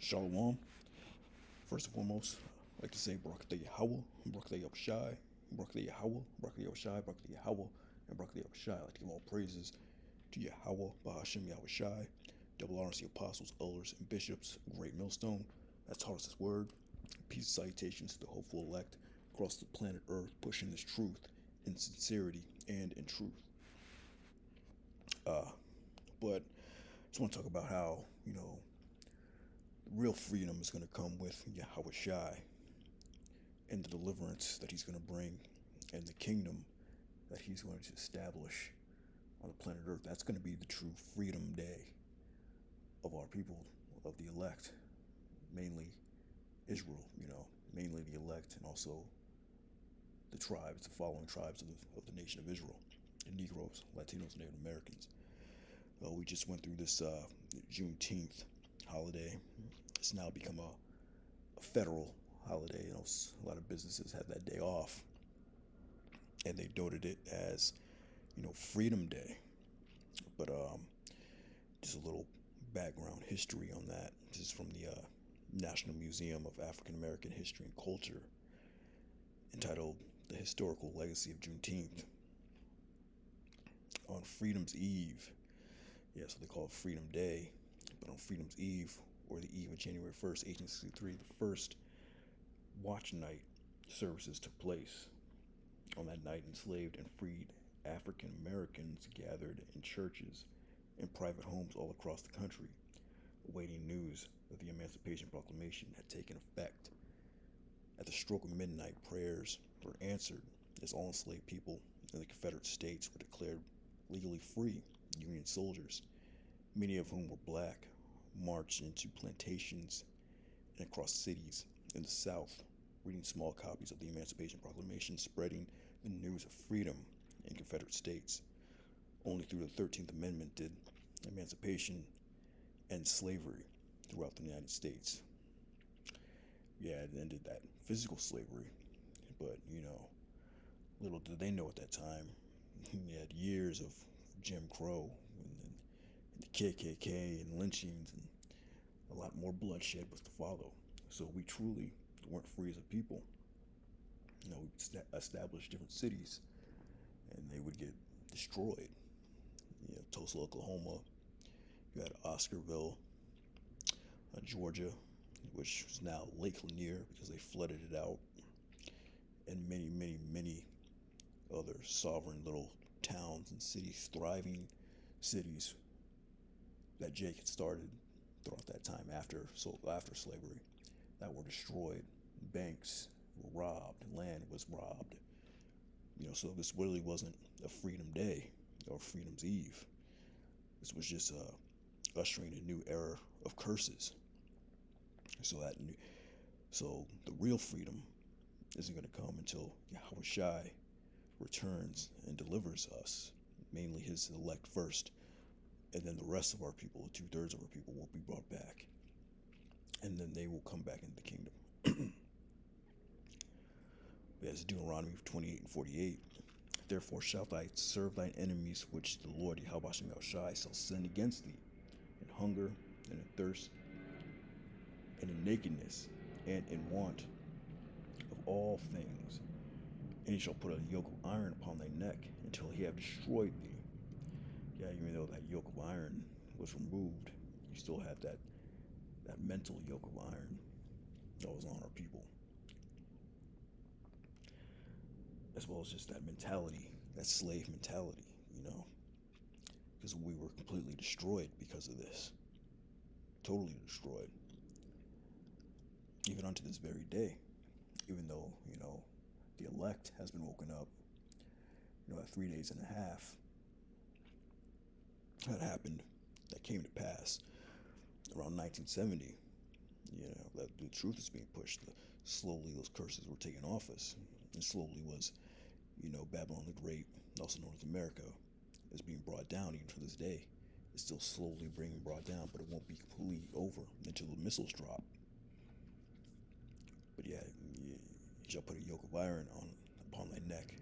Shalom. First and foremost, I'd like to say Barak Yahawah, Barak Yahawashai, Barak Yahawah, Barak Yahawashai, Barak Yahawah, and Barak Yahawashai. I'd like to give all praises to Yahawah, Bahashem Yahushai, double honors to the apostles, elders, and bishops, great millstone that taught us his word. Peace and salutations to the hopeful elect across the planet Earth, pushing this truth in sincerity and in truth. But I just want to talk about how, real freedom is going to come with Yahawashai and the deliverance that he's going to bring and the kingdom that he's going to establish on the planet Earth. That's going to be the true freedom day of our people, of the elect, mainly Israel, mainly the elect, and also the tribes, the following tribes of the nation of Israel, the Negroes, Latinos, Native Americans. We just went through this Juneteenth holiday. It's now become a federal holiday. A lot of businesses have that day off, and they noted it as, Freedom Day. But just a little background history on that. This is from the National Museum of African American History and Culture, entitled "The Historical Legacy of Juneteenth." On Freedom's Eve, so they call it Freedom Day, but on Freedom's Eve, or the eve of January 1st, 1863, the first watch night services took place. On that night, enslaved and freed African Americans gathered in churches and private homes all across the country, awaiting news that the Emancipation Proclamation had taken effect. At the stroke of midnight, prayers were answered as all enslaved people in the Confederate States were declared legally free. Union soldiers, many of whom were black, marched into plantations and across cities in the South, reading small copies of the Emancipation Proclamation, spreading the news of freedom in Confederate states. Only through the 13th Amendment did emancipation end slavery throughout the United States. It ended that physical slavery, but, little did they know at that time, you had years of Jim Crow and the KKK and lynchings, and a lot more bloodshed was to follow. So we truly weren't free as a people. We established different cities, and they would get destroyed. Tulsa, Oklahoma. You had Oscarville, Georgia, which is now Lake Lanier because they flooded it out, and many, many, many other sovereign little towns and cities, thriving cities that Jake had started throughout that time after slavery, that were destroyed. Banks were robbed, land was robbed. So this really wasn't a Freedom Day or Freedom's Eve. This was just ushering a new era of curses. So the real freedom isn't going to come until Yahawashi returns and delivers us, mainly his elect first, and then the rest of our people, 2/3 of our people, will be brought back, and then they will come back into the kingdom. As Deuteronomy 28 and 48, therefore shalt thou serve thine enemies, which the Lord Yahawashim shall send against thee, in hunger and in thirst, and in nakedness and in want of all things. And he shall put a yoke of iron upon thy neck until he have destroyed thee. Even though that yoke of iron was removed, you still had that mental yoke of iron that was on our people. As well as just that mentality, that slave mentality, because we were completely destroyed because of this. Totally destroyed. Even unto this very day. Even though, the elect has been woken up, at 3 days and a half. That happened, that came to pass around 1970. That the truth is being pushed. Slowly those curses were taken off us. And slowly was, Babylon the Great, also known as America, is being brought down even to this day. It's still slowly being brought down, but it won't be completely over until the missiles drop. But you shall put a yoke of iron upon thy neck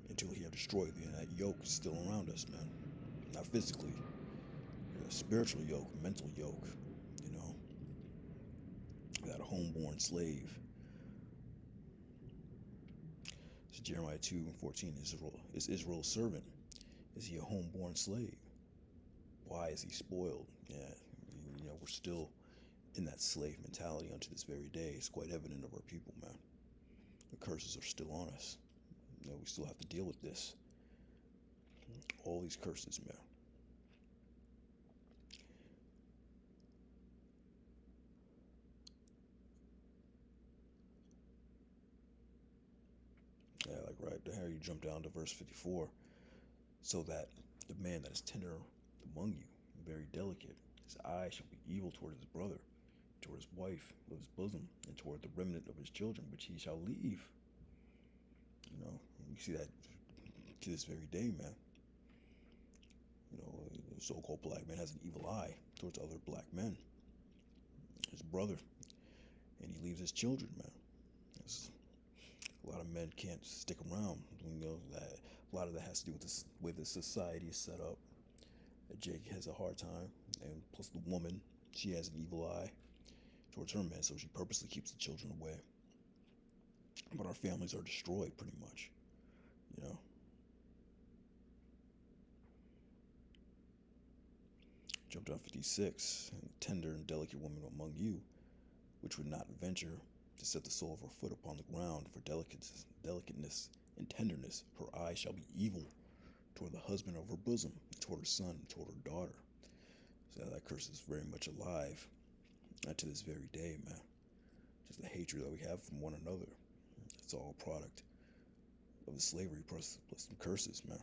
until he have destroyed thee. And that yoke is still around us, man. Not physically. A spiritual yoke, mental yoke, without a homeborn slave. So Jeremiah 2:14, is Israel's servant? Is he a homeborn slave? Why is he spoiled? Yeah, we're still in that slave mentality unto this very day. It's quite evident of our people, man. The curses are still on us. We still have to deal with this. All these curses, man. Yeah, like right there, you jump down to verse 54. So that the man that is tender among you, very delicate, his eye shall be evil toward his brother, toward his wife of his bosom, and toward the remnant of his children, which he shall leave. You see that to this very day, man. The so-called black man has an evil eye towards other black men, his brother, and he leaves his children, man. A lot of men can't stick around. That a lot of that has to do with the way the society is set up. Jake has a hard time, and plus the woman, she has an evil eye towards her man, so she purposely keeps the children away. But our families are destroyed, pretty much. Jump down 56. And tender and delicate woman among you, which would not venture to set the sole of her foot upon the ground for delicateness and tenderness, her eye shall be evil toward the husband of her bosom, toward her son, toward her daughter. So that curse is very much alive to this very day, man. Just the hatred that we have from one another. It's all a product of the slavery plus some curses, man.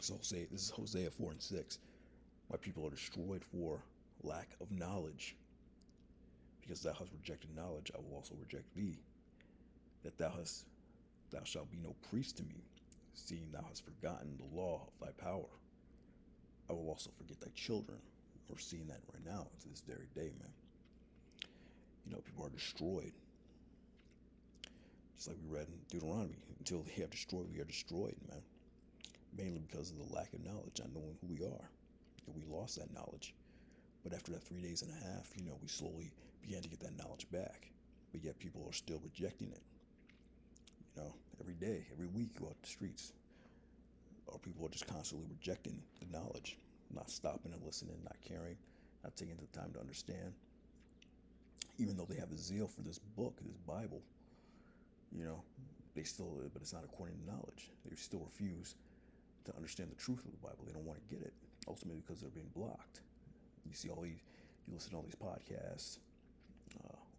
So this is Hosea 4:6. My people are destroyed for lack of knowledge. Because thou hast rejected knowledge, I will also reject thee. That thou shalt be no priest to me, seeing thou hast forgotten the law of thy power. I will also forget thy children. We're seeing that right now to this very day, man. People are destroyed. Just like we read in Deuteronomy, until they have destroyed, we are destroyed, man. Mainly because of the lack of knowledge, not knowing who we are. We lost that knowledge. But after that 3 days and a half, we slowly began to get that knowledge back. But yet people are still rejecting it. Every day, every week, you go out the streets. Our people are just constantly rejecting the knowledge, not stopping and listening, not caring, not taking the time to understand. Even though they have a zeal for this book, this Bible, they still, but it's not according to knowledge. They still refuse to understand the truth of the Bible. They don't want to get it, ultimately because they're being blocked. You listen to all these podcasts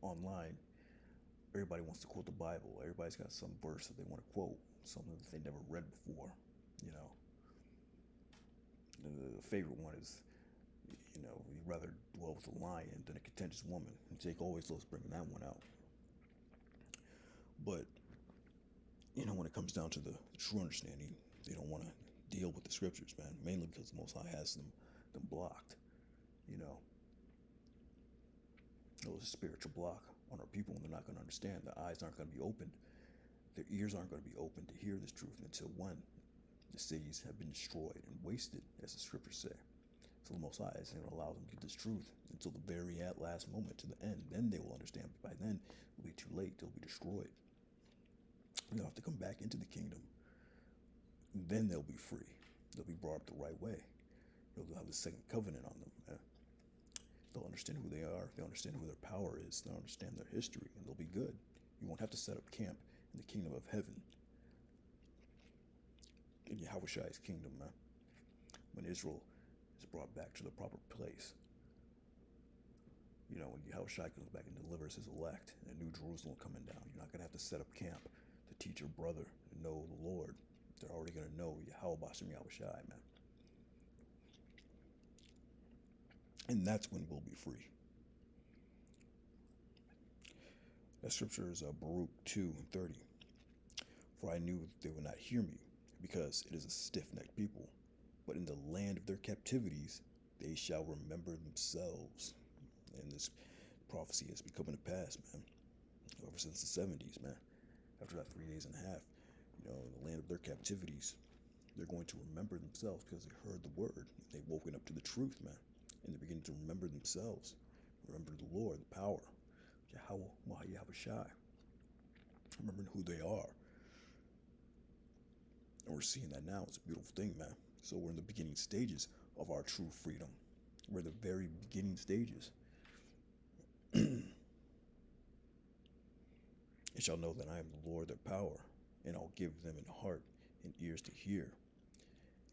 online. Everybody wants to quote the Bible. Everybody's got some verse that they want to quote, something that they never read before. The favorite one is, you'd rather dwell with a lion than a contentious woman. And Jake always loves bringing that one out. But when it comes down to the true understanding, they don't want to deal with the scriptures, man. Mainly because the Most High has them blocked. There's a spiritual block on our people, and they're not going to understand. Their eyes aren't going to be opened. Their ears aren't going to be open to hear this truth until when the cities have been destroyed and wasted, as the scriptures say. So the Most High is going to allow them to get this truth until the very last moment, to the end. Then they will understand. But by then, it'll be too late. They'll be destroyed. They'll have to come back into the kingdom. And then they'll be free. They'll be brought up the right way. They'll have the second covenant on them. They'll understand who they are. They'll understand who their power is. They'll understand their history, and they'll be good. You won't have to set up camp in the kingdom of heaven. In YAHAWASHI's kingdom, man. When Israel is brought back to the proper place. When YAHAWASHI comes back and delivers his elect, and a new Jerusalem coming down, you're not going to have to set up camp to teach your brother to know the Lord. They're already going to know YAHAWASHI, man. And that's when we'll be free. That scripture is Baruch 2:30. For I knew they would not hear me, because it is a stiff-necked people. But in the land of their captivities, they shall remember themselves. And this prophecy has been coming to pass, man. Ever since the 70s, man. After that 3 days and a half, in the land of their captivities, they're going to remember themselves because they heard the word. They've woken up to the truth, man. and they're beginning to remember themselves, remember the Lord, the power, YAHAWASHI, remembering who they are. And we're seeing that now. It's a beautiful thing, man. So we're in the beginning stages of our true freedom. We're in the very beginning stages. And shall know that I am the Lord, their power, and I'll give them an heart and ears to hear.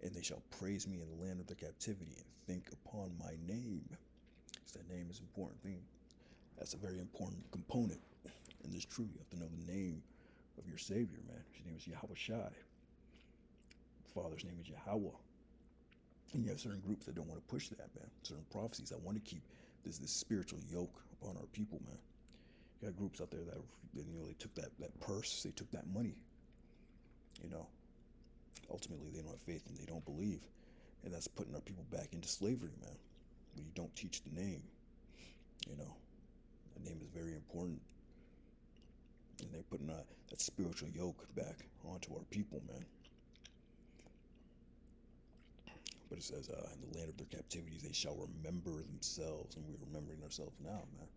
And they shall praise me in the land of their captivity and think upon my name. So that name is an important thing. That's a very important component in this truth. You have to know the name of your Savior, man. His name is YAHAWASHI. The Father's name is Yahweh. And you have certain groups that don't want to push that, man. Certain prophecies that want to keep this spiritual yoke upon our people, man. You got groups out there that, they took that purse, they took that money. Ultimately, they don't have faith and they don't believe. And that's putting our people back into slavery, man. When you don't teach the name, the name is very important. And they're putting that spiritual yoke back onto our people, man. But it says, in the land of their captivities, they shall remember themselves. And we're remembering ourselves now, man.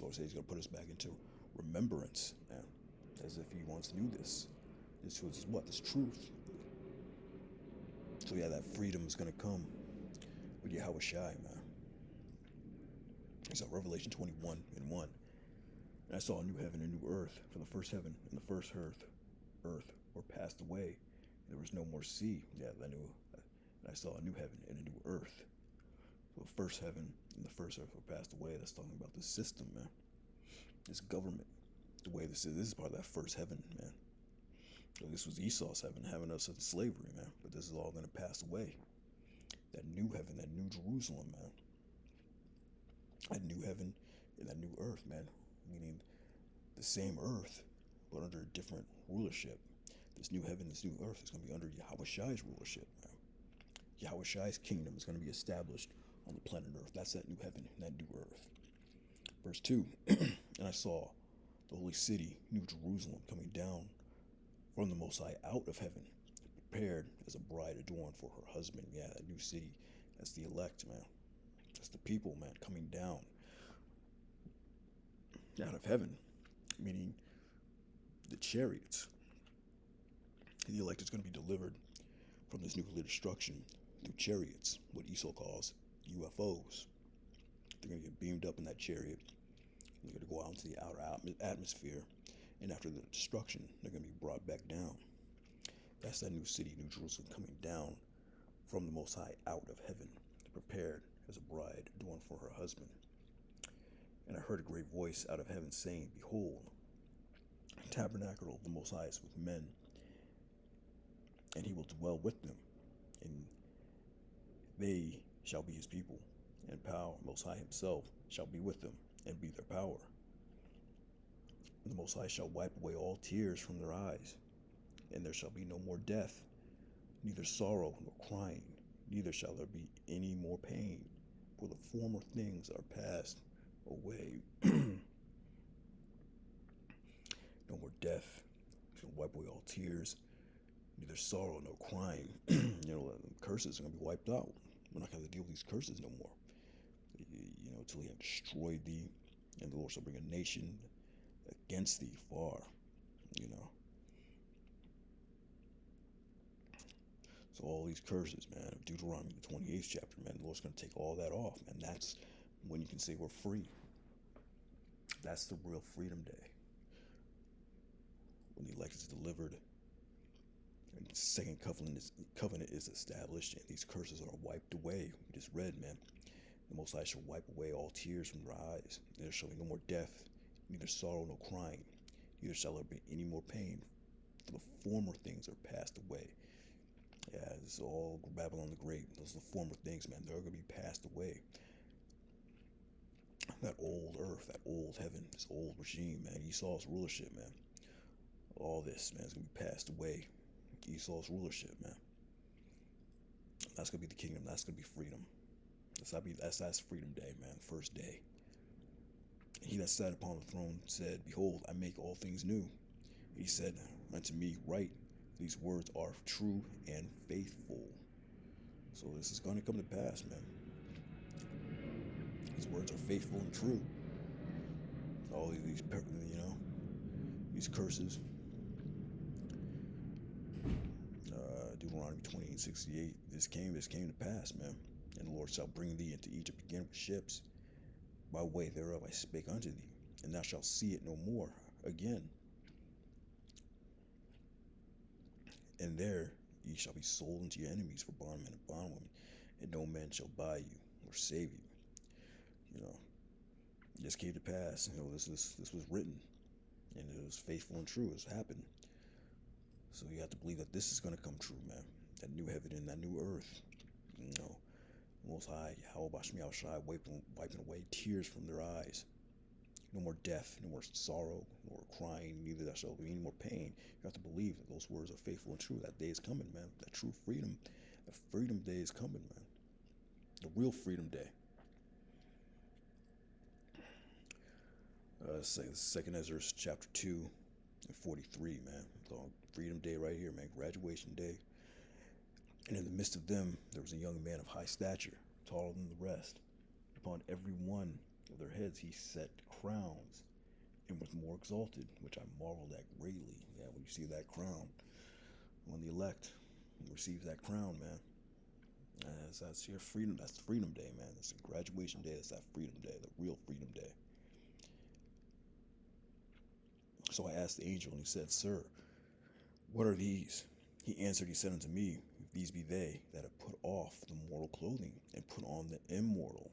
Lord says he's going to put us back into remembrance, man. As if he once knew this. This was what? This truth. So yeah, that freedom is going to come with YAHAWASHI, man. So Revelation 21:1. And I saw a new heaven and a new earth, for the first heaven and the first earth were passed away. There was no more sea. Yeah, and I saw a new heaven and a new earth. So the first heaven and the first earth were passed away. That's talking about this system, man. This government. The way this is part of that first heaven, man. So this was Esau's heaven, having us in slavery, man. But this is all going to pass away. That new heaven, that new Jerusalem, man. That new heaven and that new earth, man. Meaning the same earth, but under a different rulership. This new heaven, this new earth is going to be under YAHAWASHI's rulership, man. YAHAWASHI's kingdom is going to be established on the planet Earth. That's that new heaven and that new earth. Verse 2, and I saw the holy city, New Jerusalem, coming down from the Most High out of heaven, prepared as a bride adorned for her husband. Yeah, that new city, that's the elect, man. That's the people, man, coming down out of heaven, meaning the chariots. The elect is going to be delivered from this nuclear destruction through chariots, what Esau calls UFOs. They're going to get beamed up in that chariot. They're going to go out into the outer atmosphere. And after the destruction, they're going to be brought back down. That's that new city, New Jerusalem, coming down from the Most High out of heaven, prepared as a bride adorned for her husband. And I heard a great voice out of heaven saying, Behold, the tabernacle of the Most High is with men, and he will dwell with them, and they shall be his people, and power, Most High himself, shall be with them, and be their power. And the Most High shall wipe away all tears from their eyes, and there shall be no more death, neither sorrow nor crying, neither shall there be any more pain, for the former things are passed away. No more death. He's going to wipe away all tears, neither sorrow nor crying. Curses are going to be wiped out. We're not going to deal with these curses no more. Until he have destroyed thee, and the Lord shall bring a nation against thee far. So all these curses, man, of Deuteronomy, the 28th chapter, man, the Lord's going to take all that off, man. That's when you can say we're free. That's the real freedom day. When the elect is delivered, and the second covenant is established, and these curses are wiped away. We just read, man. The Most High shall wipe away all tears from their eyes. There shall be no more death, neither sorrow nor crying, neither shall there be any more pain, for the former things are passed away. Yeah, this is all Babylon the Great. Those are the former things, man. They're going to be passed away. That old earth, that old heaven, this old regime, man. Esau's rulership, man. All this, man, is going to be passed away. Esau's rulership, man. That's going to be the kingdom. That's going to be freedom. That's freedom day, man. First day. And he that sat upon the throne said, Behold, I make all things new. He said unto me, Write, These words are true and faithful. So this is going to come to pass, man. These words are faithful and true. All of these, these curses. Deuteronomy 28:68. This came to pass, man. And the Lord shall bring thee into Egypt again with ships. By way thereof I spake unto thee, and thou shalt see it no more again. And there ye shall be sold unto your enemies for bondmen and bondwomen, and no man shall buy you or save you. This came to pass. This was written, and it was faithful and true. It's happened. So you have to believe that this is going to come true, man. That new heaven and that new earth. Most High, YAHAWASHI, wiping away tears from their eyes. No more death, no more sorrow, no more crying, neither there shall be any more pain. You have to believe that those words are faithful and true. That day is coming, man. That true freedom, that freedom day is coming, man. The real freedom day. Second Ezra chapter 2 and 43, man. The freedom day right here, man. Graduation day. And in the midst of them, there was a young man of high stature, taller than the rest. Upon every one of their heads he set crowns, and was more exalted, which I marveled at greatly. Yeah, when you see that crown, when the elect receives that crown, man, that's your freedom. That's freedom day, man. That's the graduation day. That's that freedom day, the real freedom day. So I asked the angel, and he said, Sir, what are these? He answered, he said unto me, These be they that have put off the mortal clothing, and put on the immortal,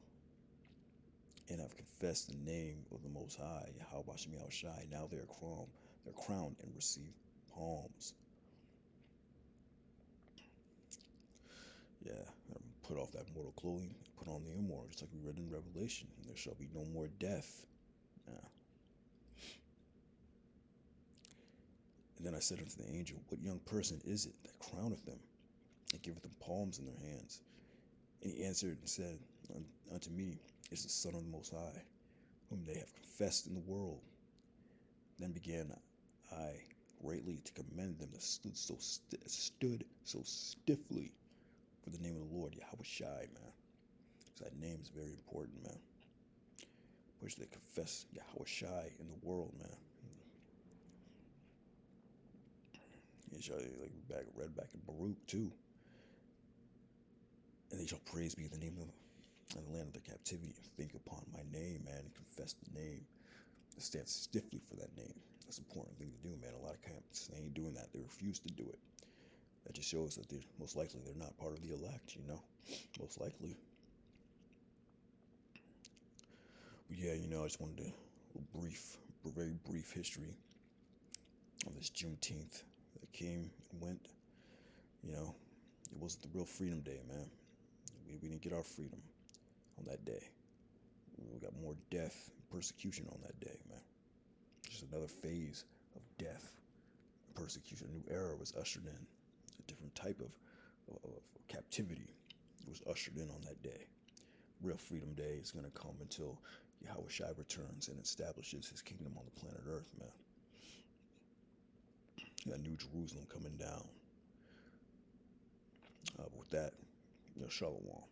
and have confessed the name of the Most High, YAHAWASHI. Now they are crowned and receive palms. Yeah, put off that mortal clothing, put on the immortal, just like we read in Revelation. And there shall be no more death. Yeah. And then I said unto the angel, What young person is it that crowneth them, and giveth them palms in their hands? And he answered and said unto me, It's the Son of the Most High, whom they have confessed in the world. Then began I greatly to commend them that stood so stiffly for the name of the Lord, YAHAWASHI, man. So that name is very important, man. Which they confess YAHAWASHI in the world, man. He shall, read back in Baruch too. And they shall praise me in the name of in the land of their captivity, and think upon my name, man, and confess the name, and stand stiffly for that name. That's an important thing to do, man. A lot of camps, they ain't doing that. They refuse to do it. That just shows that most likely they're not part of the elect, most likely. But yeah, I just wanted a very brief history of this Juneteenth that came and went. It wasn't the real freedom day, man. We didn't get our freedom on that day. We got more death and persecution on that day, man. Just another phase of death and persecution. A new era was ushered in. A different type of captivity was ushered in on that day. Real freedom day is going to come until YAHAWASHI returns and establishes his kingdom on the planet Earth, man. That New Jerusalem coming down. But with that, shalom.